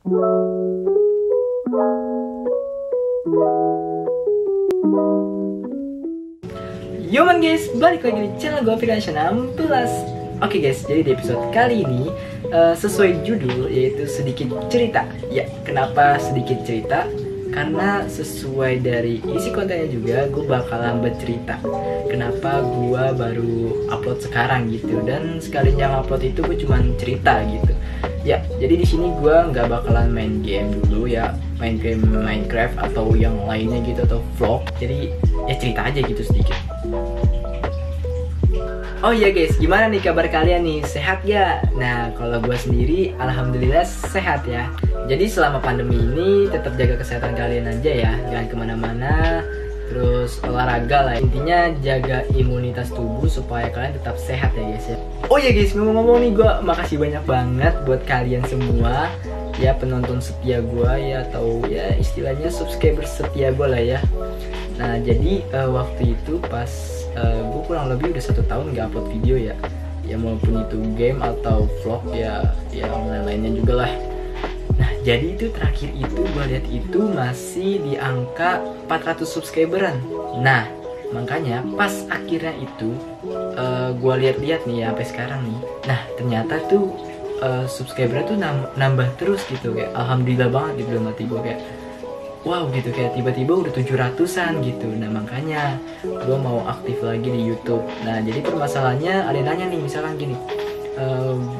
Yo man guys, balik lagi di channel gue Firdansya 16. Oke guys, jadi di episode kali ini sesuai judul yaitu sedikit cerita. Ya, kenapa sedikit cerita? Karena sesuai dari isi kontennya juga gue bakalan bercerita kenapa gue baru upload sekarang gitu, dan sekalinya upload itu gue cuma cerita gitu. Ya, jadi di sini gue nggak bakalan main game dulu ya, main game Minecraft atau yang lainnya gitu, atau vlog. Jadi ya cerita aja gitu sedikit. Oh iya guys, gimana nih kabar kalian nih? Sehat ya? Nah, kalau gue sendiri alhamdulillah sehat ya. Jadi selama pandemi ini tetap jaga kesehatan kalian aja ya, jangan kemana-mana. Terus olahraga lah, intinya jaga imunitas tubuh supaya kalian tetap sehat ya guys ya. Oh iya guys, ngomong-ngomong nih, gue makasih banyak banget buat kalian semua ya, penonton setia gue ya, atau ya istilahnya subscriber setia gue lah ya. Nah jadi waktu itu pas gue kurang lebih udah 1 tahun nggak upload video ya, ya maupun itu game atau vlog ya, yang lain-lainnya juga lah. Nah jadi itu terakhir itu gue lihat itu masih di angka 400 subscriberan. Nah makanya pas akhirnya itu gue lihat-lihat nih ya sampai sekarang nih, nah ternyata tuh subscribernya tuh nambah terus gitu, kayak alhamdulillah banget gitu dalam hati gue, kayak wow gitu, kayak tiba-tiba udah 700-an gitu. Nah makanya gue mau aktif lagi di YouTube. Nah jadi permasalahannya ada yang nanya nih, misalkan gini,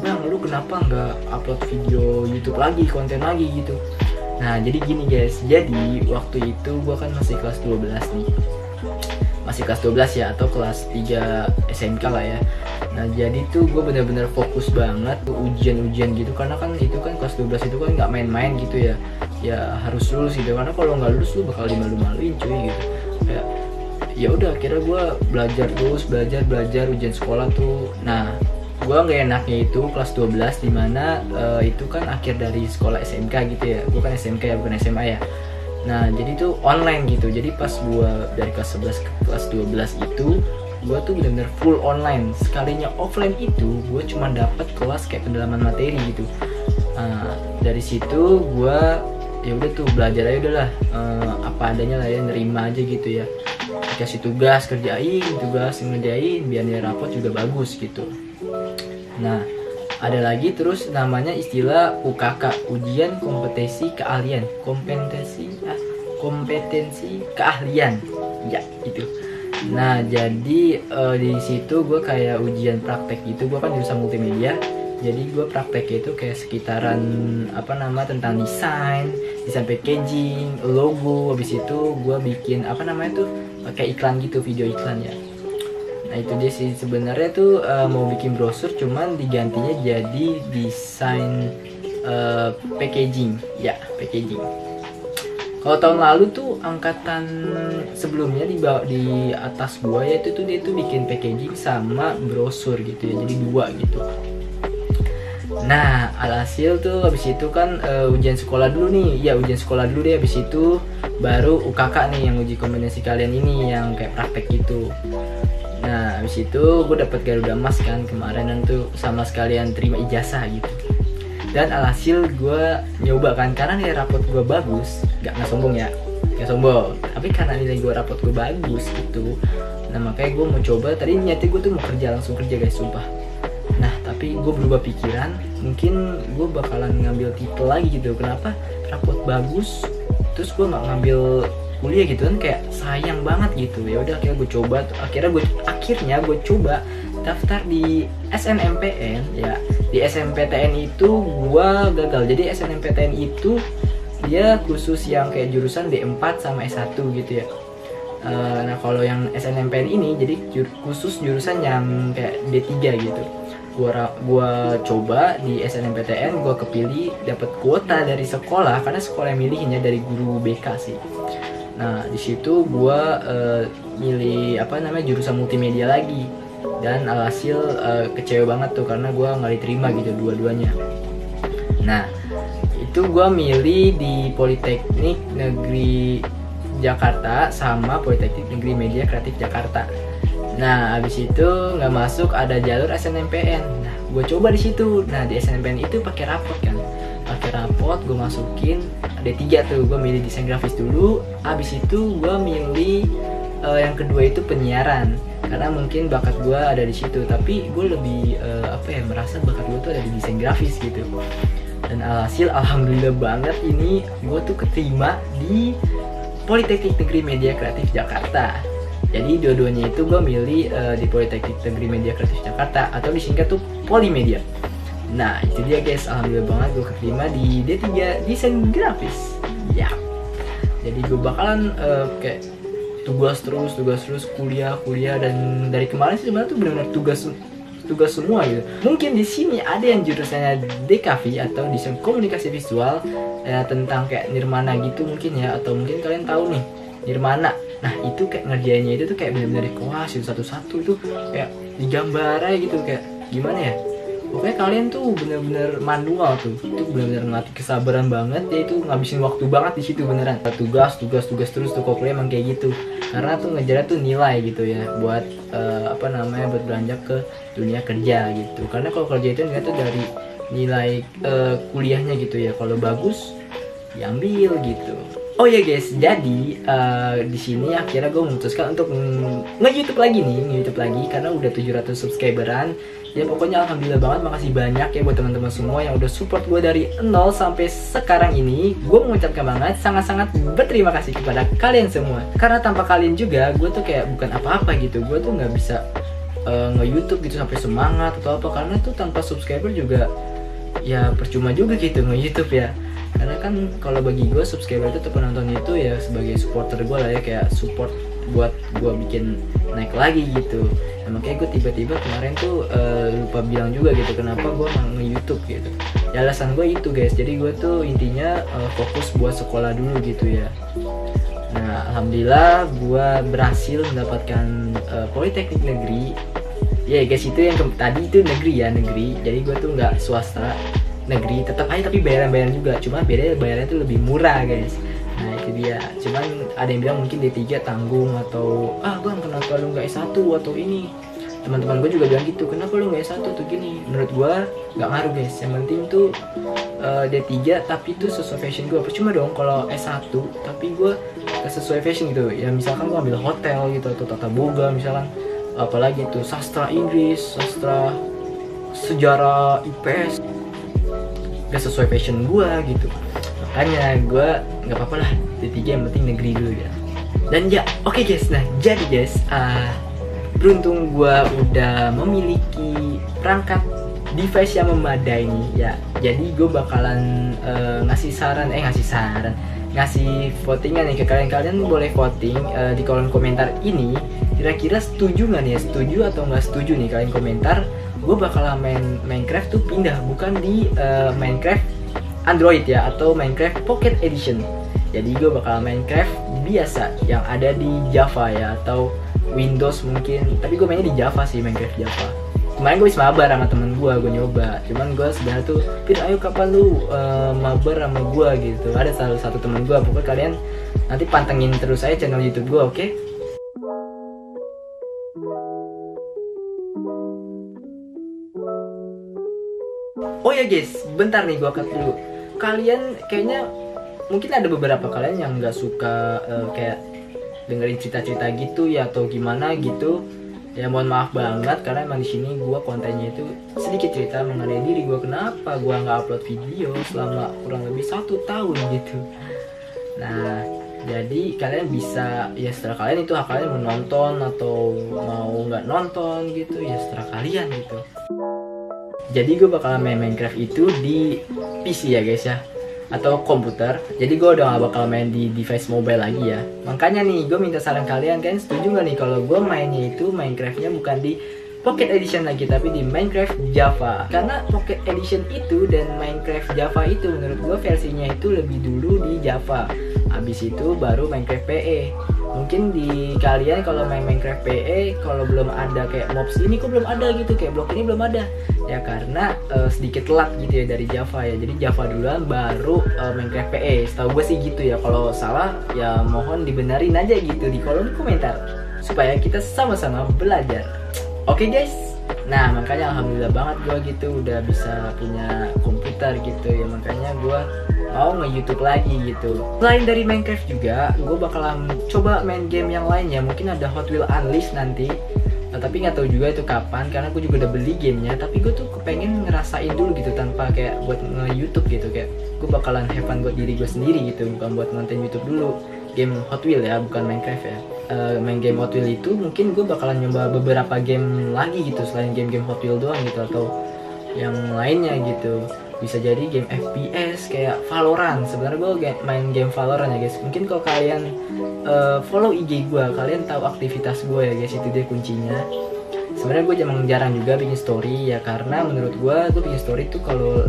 Bang lu kenapa nggak upload video YouTube lagi, konten lagi gitu. Nah jadi gini guys, jadi waktu itu gue kan masih kelas 12 nih, masih kelas 12 ya, atau kelas 3 SMK lah ya. Nah jadi tuh gue bener-bener fokus banget tuh ujian-ujian gitu, karena kan itu kan kelas 12 itu kan nggak main-main gitu ya, ya harus lulus gitu, karena kalau nggak lulus lu bakal dimalu-maluin cuy gitu. Kayak ya udah, akhirnya gue belajar terus, belajar ujian sekolah tuh. Nah gue nggak enaknya itu kelas 12 dimana itu kan akhir dari sekolah SMK gitu ya, gue kan SMK ya bukan SMA ya. Nah jadi tuh online gitu, jadi pas gue dari kelas 11 ke kelas 12 itu gue tuh bener-bener full online. Sekalinya offline itu gue cuma dapat kelas kayak pendalaman materi gitu. Nah dari situ gue ya udah tuh belajar aja udahlah, apa adanya lah ya, nerima aja gitu ya. Dikasih tugas kerjain, tugas ngerjain, biar nilai rapot juga bagus gitu. Nah ada lagi terus namanya istilah UKK, ujian kompetensi keahlian, kompetensi keahlian ya itu. Nah jadi di situ gue kayak ujian praktek gitu, gue kan jurusan multimedia. Jadi gue praktek itu kayak sekitaran tentang desain packaging, logo. Habis itu gue bikin tuh pakai iklan gitu, video iklan ya. Nah itu dia sih sebenarnya tuh mau bikin brosur, cuman digantinya jadi desain packaging ya, packaging. Kalau tahun lalu tuh angkatan sebelumnya di atas gua ya, itu tuh dia tuh bikin packaging sama brosur gitu ya, jadi 2 gitu. Nah alhasil tuh habis itu kan ujian sekolah dulu nih ya, ujian sekolah dulu deh, habis itu baru UKK nih yang uji kompetensi kalian ini yang kayak praktek gitu. Nah habis itu gue dapat Garuda Emas kan kemarin, dan tuh sama sekalian terima ijazah gitu. Dan alhasil gue nyoba kan, karena nilai rapot gue bagus, gak sombong ya, gak sombong, tapi karena nilai gue rapot gue bagus gitu. Nah makanya gue mau coba, tadi niatnya gue tuh mau kerja, langsung kerja guys, sumpah. Nah tapi gue berubah pikiran, mungkin gue bakalan ngambil titel lagi gitu. Kenapa? Rapot bagus terus gue gak ngambil kuliah gitu kan, kayak sayang banget gitu. Ya udah akhirnya gue coba, akhirnya gue coba daftar di SNMPTN ya. Di SNMPTN itu gue gagal. Jadi SNMPTN itu dia khusus yang kayak jurusan D4 sama S1 gitu ya. Nah kalau yang SNMPTN ini jadi khusus jurusan yang kayak D3 gitu. Gua coba di SNMPTN, gue kepilih, dapat kuota dari sekolah, karena sekolah yang milihinnya dari guru BK sih. Nah di situ gue milih jurusan multimedia lagi, dan alhasil kecewa banget tuh karena gue nggak diterima gitu dua-duanya. Nah itu gue milih di Politeknik Negeri Jakarta sama Politeknik Negeri Media Kreatif Jakarta. Nah habis itu nggak masuk, ada jalur SNMPTN. Nah gue coba di situ. Nah di SNMPTN itu pakai rapot kan, pakai rapot rapot, gue masukin D3 tuh, gue milih desain grafis dulu. Abis itu gue milih yang kedua itu penyiaran, karena mungkin bakat gue ada di situ, tapi gue lebih merasa bakat gue tuh ada di desain grafis gitu. Dan alhasil alhamdulillah banget ini gue tuh keterima di Politeknik Negeri Media Kreatif Jakarta. Jadi dua-duanya itu gue milih di Politeknik Negeri Media Kreatif Jakarta, atau disingkat tuh Polimedia. Nah itu dia guys, alhamdulillah banget gue keterima di D3 desain grafis ya. Jadi gue bakalan kayak tugas terus kuliah, dan dari kemarin sih sebenarnya tuh benar-benar tugas semua gitu. Mungkin di sini ada yang jurusannya DKV atau desain komunikasi visual ya, tentang kayak Nirmana gitu mungkin ya, atau mungkin kalian tahu nih Nirmana. Nah itu kayak ngerjainnya itu tuh kayak benar-benar kuas satu-satu itu kayak digambar aja gitu, kayak gimana ya, pokoknya kalian tuh bener-bener manual tuh, itu bener-bener ngelatih kesabaran banget ya, itu ngabisin waktu banget di situ beneran. Tugas terus tuh, kok emang kayak gitu, karena tuh ngejarnya tuh nilai gitu ya, buat buat beranjak ke dunia kerja gitu. Karena kalau kerja itu nggak tuh dari nilai kuliahnya gitu ya, kalau bagus diambil gitu. Oh ya guys, jadi di sini akhirnya gue memutuskan untuk nge-YouTube lagi karena udah 700 subscriberan. Ya pokoknya alhamdulillah banget, makasih banyak ya buat teman-teman semua yang udah support gue dari 0 sampai sekarang ini. Gue mengucapkan banget sangat-sangat berterima kasih kepada kalian semua. Karena tanpa kalian juga gue tuh kayak bukan apa-apa gitu. Gue tuh nggak bisa nge-YouTube gitu sampai semangat atau apa, karena tuh tanpa subscriber juga ya percuma juga gitu nge-YouTube ya. Karena kan kalau bagi gue subscriber itu atau penonton itu ya sebagai supporter gue lah ya, kayak support buat gue bikin naik lagi gitu. Nah, makanya gue tiba-tiba kemarin tuh lupa bilang juga gitu kenapa gue nge-YouTube gitu. Ya alasan gue itu guys, jadi gue tuh intinya fokus buat sekolah dulu gitu ya. Nah alhamdulillah gue berhasil mendapatkan Politeknik Negeri. Ya guys, itu yang tadi itu negeri. Jadi gue tuh nggak swasta, negeri tetap aja tapi bayaran juga, cuma bedanya bayarannya tuh lebih murah guys. Nah itu dia, cuman ada yang bilang mungkin D3 tanggung, atau bang kenapa lu nggak S1 atau ini. Teman-teman gue juga bilang gitu, kenapa lu nggak S1 tuh gini. Menurut gue nggak ngaruh guys, yang penting tuh D3 tapi tuh sesuai fashion gue. Percuma dong kalau S1 tapi gue gak sesuai fashion gitu ya, misalkan gue ambil hotel gitu atau tata boga misalkan, apalagi tuh sastra Inggris, sastra sejarah IPS, gak sesuai fashion gue gitu. Makanya gue nggak apa-apa lah D3, yang penting negeri dulu ya. Dan ya oke guys, nah jadi guys beruntung gue udah memiliki perangkat device yang memadai nih ya. Jadi gue bakalan ngasih votingan nih ke kalian boleh voting di kolom komentar ini, kira-kira setuju nggak nih, setuju atau nggak setuju nih kalian komentar. Gue bakalan main Minecraft tuh pindah, bukan di Minecraft Android ya, atau Minecraft Pocket Edition. Jadi gue bakal Minecraft biasa yang ada di Java ya, atau Windows mungkin, tapi gue mainnya di Java sih, Minecraft Java. Kemarin gue bisa mabar sama temen gue nyoba, cuman gue sebenarnya tuh Fir ayo kapan lu mabar sama gue gitu. Ada salah satu temen gue, pokoknya kalian nanti pantengin terus aja channel YouTube gue, oke? Oh ya guys, bentar nih gue cut dulu. Kalian kayaknya mungkin ada beberapa kalian yang nggak suka kayak dengerin cerita-cerita gitu ya, atau gimana gitu. Ya mohon maaf banget, karena emang di sini gue kontennya itu sedikit cerita mengenai diri gue, kenapa gue nggak upload video selama kurang lebih 1 tahun gitu. Nah jadi kalian bisa ya, setelah kalian itu hak kalian menonton atau mau nggak nonton gitu ya, setelah kalian gitu. Jadi gue bakal main Minecraft itu di PC ya guys ya, atau komputer. Jadi gue udah gak bakal main di device mobile lagi ya. Makanya nih gue minta saran kalian setuju gak nih kalau gue mainnya itu Minecraftnya bukan di Pocket Edition lagi, tapi di Minecraft Java. Karena Pocket Edition itu dan Minecraft Java itu menurut gue versinya itu lebih dulu di Java, habis itu baru Minecraft PE. Mungkin di kalian kalau main Minecraft PE, kalau belum ada kayak mobs ini kok belum ada gitu, kayak blok ini belum ada ya, karena sedikit telat gitu ya dari Java ya. Jadi Java duluan baru Minecraft PE, setahu gue sih gitu ya. Kalau salah ya mohon dibenarin aja gitu di kolom komentar supaya kita sama-sama belajar. Oke guys, nah makanya alhamdulillah banget gue gitu udah bisa punya komputer komputer gitu ya, makanya gue mau nge-YouTube lagi gitu. Selain dari Minecraft juga, gue bakalan coba main game yang lainnya. Mungkin ada Hot Wheels Unleashed nanti, tapi nggak tahu juga itu kapan, karena gue juga udah beli gamenya. Tapi gue tuh kepengen ngerasain dulu gitu, tanpa kayak buat nge-YouTube gitu. Kayak gue bakalan have fun buat diri gue sendiri gitu, bukan buat nonton YouTube dulu. Game Hot Wheels ya, bukan Minecraft ya. Main game Hot Wheels itu mungkin gue bakalan nyoba beberapa game lagi gitu, selain game-game Hot Wheels doang gitu, atau yang lainnya gitu. Bisa jadi game FPS kayak Valorant. Sebenarnya gue main game Valorant ya guys. Mungkin kalau kalian follow IG gue, kalian tahu aktivitas gue ya guys, itu dia kuncinya. Sebenarnya gue jarang juga bikin story ya, karena menurut gue bikin story tuh kalau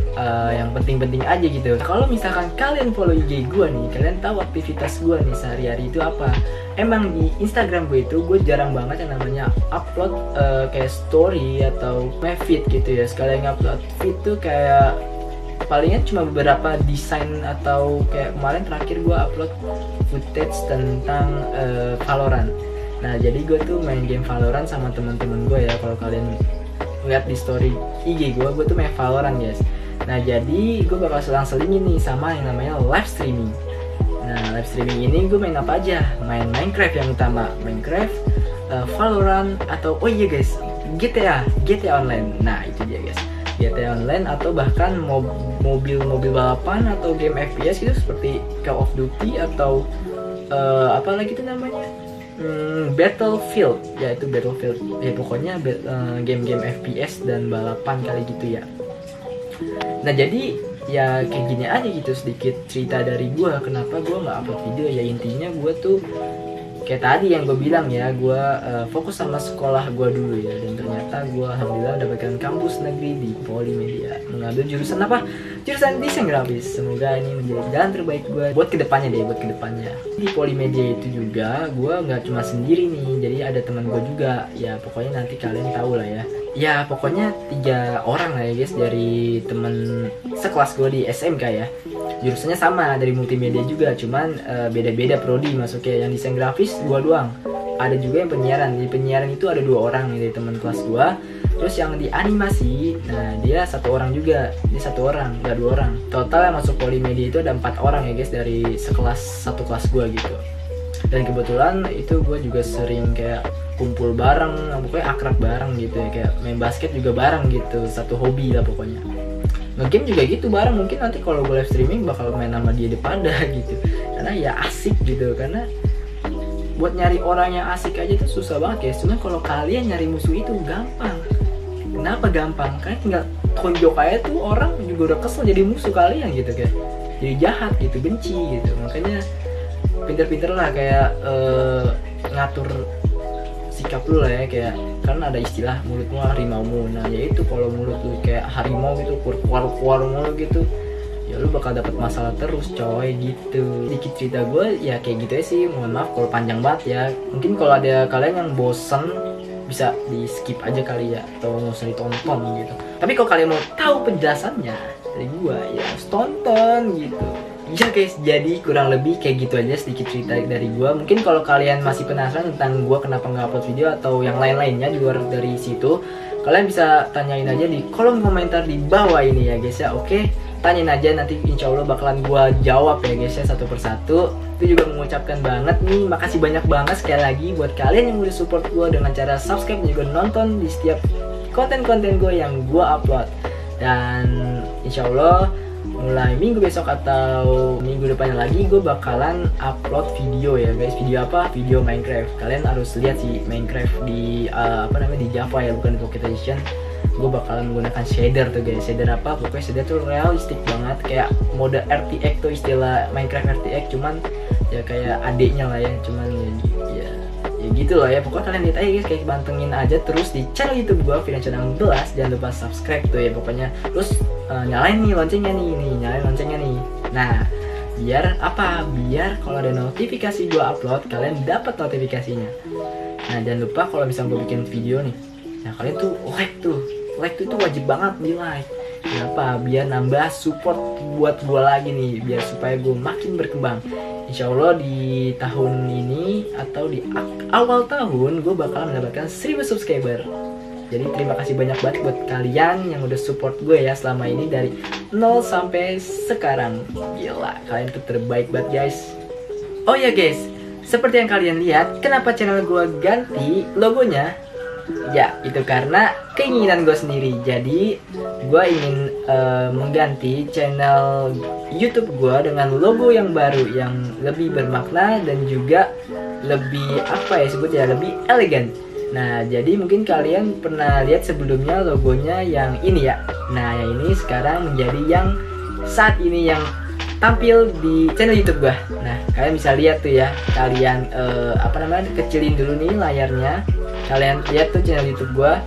yang penting-penting aja gitu. Kalau misalkan kalian follow IG gue nih, kalian tahu aktivitas gue nih sehari-hari itu apa. Emang di Instagram gue itu gue jarang banget yang namanya upload kayak story atau feed gitu ya. Sekali ngupload feed tuh kayak palingan cuma beberapa desain, atau kayak kemarin terakhir gue upload footage tentang Valorant. Nah jadi gue tuh main game Valorant sama teman-teman gue ya. Kalau kalian lihat di story IG gue tuh main Valorant guys. Nah jadi gue bakal selang-selingin nih sama yang namanya live streaming. Nah live streaming ini gue main apa aja? Main Minecraft yang utama, Minecraft, Valorant, atau oh iya guys, GTA Online. Nah itu dia guys, GTA Online, atau bahkan mobil balapan atau game FPS gitu seperti Call of Duty, atau apa lagi itu namanya, Battlefield, yaitu Battlefield ya, pokoknya game-game FPS dan balapan kali gitu ya. Nah jadi ya kayak gini aja gitu, sedikit cerita dari gue kenapa gue nggak upload video ya. Intinya gue tuh kayak tadi yang gue bilang ya, gue fokus sama sekolah gue dulu ya. Dan ternyata gue alhamdulillah mendapatkan kampus negeri di Polimedia, mengambil jurusan apa? Jurusan desain grafis. Semoga ini menjadi jalan terbaik gue buat kedepannya deh, buat kedepannya. Di Polimedia itu juga gue nggak cuma sendiri nih, jadi ada teman gue juga ya. Pokoknya nanti kalian tahu lah ya. Ya pokoknya 3 orang lah ya guys, dari temen sekelas gue di SMK ya. Jurusannya sama, dari multimedia juga, cuman beda-beda prodi masuknya. Yang desain grafis gue doang. Ada juga yang penyiaran. Di penyiaran itu ada 2 orang nih dari teman kelas gue. Terus yang di animasi, nah dia 1 orang juga. Dia 1 orang, gak 2 orang. Total yang masuk Polimedia itu ada 4 orang ya guys, dari sekelas, satu kelas gue gitu. Dan kebetulan itu gue juga sering kayak kumpul bareng, pokoknya akrab bareng gitu ya. Kayak main basket juga bareng gitu, satu hobi lah pokoknya. Nge-game juga gitu bareng. Mungkin nanti kalau gue live streaming bakal main sama dia depada gitu, karena ya asik gitu. Karena buat nyari orang yang asik aja tuh susah banget guys. Cuma kalau kalian nyari musuh itu gampang. Kenapa gampang? Kalian tinggal tonjok aja tuh, orang juga udah kesel jadi musuh kalian gitu, kayak jadi jahat gitu, benci gitu. Makanya pinter-pinter lah kayak ngatur sikap lu lah ya, kayak karena ada istilah mulutmu harimaumu. Nah yaitu kalau mulut lu kayak harimau gitu, keluar mulu gitu, ya lu bakal dapet masalah terus coy gitu. Dikit cerita gue ya kayak gitu ya sih. Mohon maaf kalau panjang banget ya. Mungkin kalau ada kalian yang bosen bisa di skip aja kali ya, atau nggak usah ditonton gitu. Tapi kalau kalian mau tahu penjelasannya dari gue ya harus tonton gitu. Ya guys, jadi kurang lebih kayak gitu aja sedikit cerita dari gue. Mungkin kalau kalian masih penasaran tentang gue kenapa nggak upload video atau yang lain-lainnya di luar dari situ, kalian bisa tanyain aja di kolom komentar di bawah ini ya guys ya. Oke, tanyain aja, nanti insya Allah bakalan gue jawab ya guys ya, satu persatu. Itu juga mengucapkan banget nih, makasih banyak banget sekali lagi buat kalian yang udah support gue dengan cara subscribe dan juga nonton di setiap konten-konten gue yang gue upload. Dan insya Allah mulai minggu besok atau minggu depannya lagi gue bakalan upload video ya guys. Video apa? Video Minecraft. Kalian harus lihat sih Minecraft di di Java ya, bukan di Pocket Edition. Gue bakalan menggunakan shader tuh guys. Shader apa? Pokoknya shader tuh realistik banget, kayak mode RTX tuh istilah Minecraft RTX, cuman ya kayak adiknya lah ya, cuman ya gitu loh ya. Pokoknya kalian lihat aja guys, kayak bantengin aja terus di channel YouTube gue, Firdan 16. Jangan lupa subscribe tuh ya pokoknya. Terus nyalain nih loncengnya nyalain loncengnya nih. Nah, biar apa? Biar kalau ada notifikasi gue upload, kalian dapat notifikasinya. Nah, jangan lupa kalau misalnya gue bikin video nih, nah kalian tuh like tuh itu wajib banget di like. Kenapa? Biar nambah support buat gue lagi nih, biar supaya gue makin berkembang. Insya Allah di tahun ini atau di awal tahun gue bakalan mendapatkan 1000 subscriber. Jadi terima kasih banyak banget buat kalian yang udah support gue ya selama ini dari 0 sampai sekarang. Gila, kalian tuh terbaik banget guys. Oh ya guys, seperti yang kalian lihat, kenapa channel gue ganti logonya? Ya, itu karena keinginan gue sendiri. Jadi, gue ingin mengganti channel YouTube gue dengan logo yang baru, yang lebih bermakna dan juga lebih apa ya sebutnya, lebih elegan. Nah, jadi mungkin kalian pernah lihat sebelumnya logonya yang ini ya. Nah, yang ini sekarang menjadi yang saat ini yang tampil di channel YouTube gua. Nah, kalian bisa lihat tuh ya. Kalian kecilin dulu nih layarnya. Kalian lihat tuh channel YouTube gua.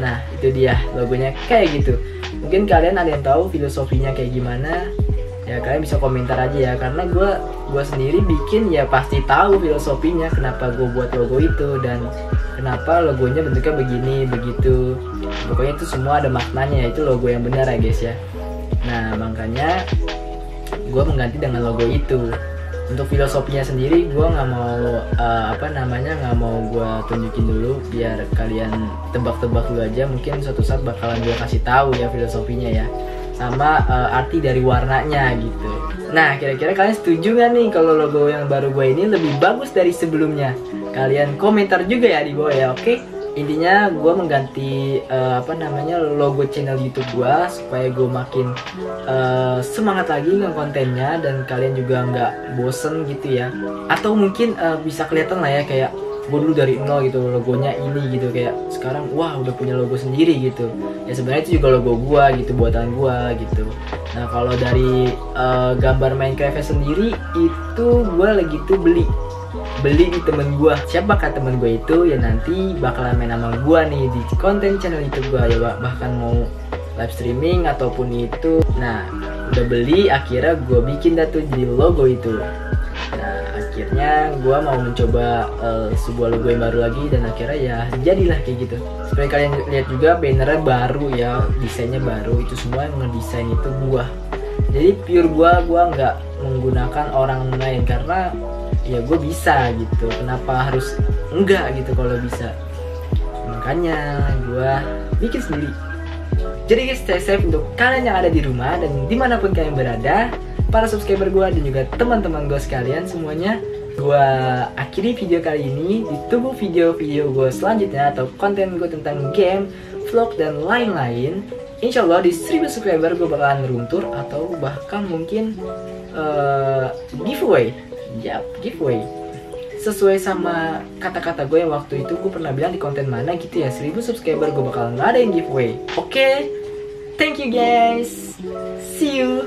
Nah, itu dia logonya kayak gitu. Mungkin kalian ada yang tahu filosofinya kayak gimana? Ya kalian bisa komentar aja ya. Karena gua sendiri bikin ya pasti tahu filosofinya kenapa gua buat logo itu dan kenapa logonya bentuknya begini begitu. Pokoknya itu semua ada maknanya ya. Itu logo yang benar ya guys ya. Nah, makanya gue mengganti dengan logo itu. Untuk filosofinya sendiri gue nggak mau nggak mau gue tunjukin dulu biar kalian tebak-tebak dulu aja. Mungkin suatu saat bakalan gue kasih tahu ya filosofinya ya, sama arti dari warnanya gitu. Nah, kira-kira kalian setuju nggak nih kalau logo yang baru gue ini lebih bagus dari sebelumnya? Kalian komentar juga ya di bawah ya, oke? Intinya gue mengganti logo channel YouTube gue supaya gue makin semangat lagi ngekontennya dan kalian juga nggak bosen gitu ya. Atau mungkin bisa kelihatan lah ya kayak gue dulu dari nol gitu logonya ini gitu, kayak sekarang wah udah punya logo sendiri gitu. Ya sebenarnya itu juga logo gue gitu, buatan gue gitu. Nah, kalau dari gambar Minecraft sendiri itu gue lagi tuh beli di temen gue. Siapakah temen gue itu? Ya nanti bakalan main sama gue nih di konten channel YouTube gue ya, bahkan mau live streaming ataupun itu. Nah, udah beli, akhirnya gue bikin dah tuh jadi logo itu. Nah, akhirnya gue mau mencoba sebuah logo yang baru lagi dan akhirnya ya jadilah kayak gitu. Seperti kalian lihat juga bannernya baru ya, desainnya baru, itu semua yang ngedesain itu gue. Jadi pure gue nggak menggunakan orang lain karena ya gue bisa gitu, kenapa harus enggak gitu kalau bisa. Makanya gue bikin sendiri. Jadi guys, stay safe untuk kalian yang ada di rumah dan dimanapun kalian berada, para subscriber gue dan juga teman-teman gue sekalian semuanya. Gue akhiri video kali ini. Ditunggu video-video gue selanjutnya atau konten gue tentang game, vlog dan lain-lain. Insya Allah di 1000 subscriber gue bakalan ngeruntur atau bahkan mungkin giveaway. Yap, giveaway. Sesuai sama kata-kata gue yang waktu itu gue pernah bilang di konten mana gitu ya, 1000 subscriber gue bakal ngadain giveaway. Oke, thank you guys. See you.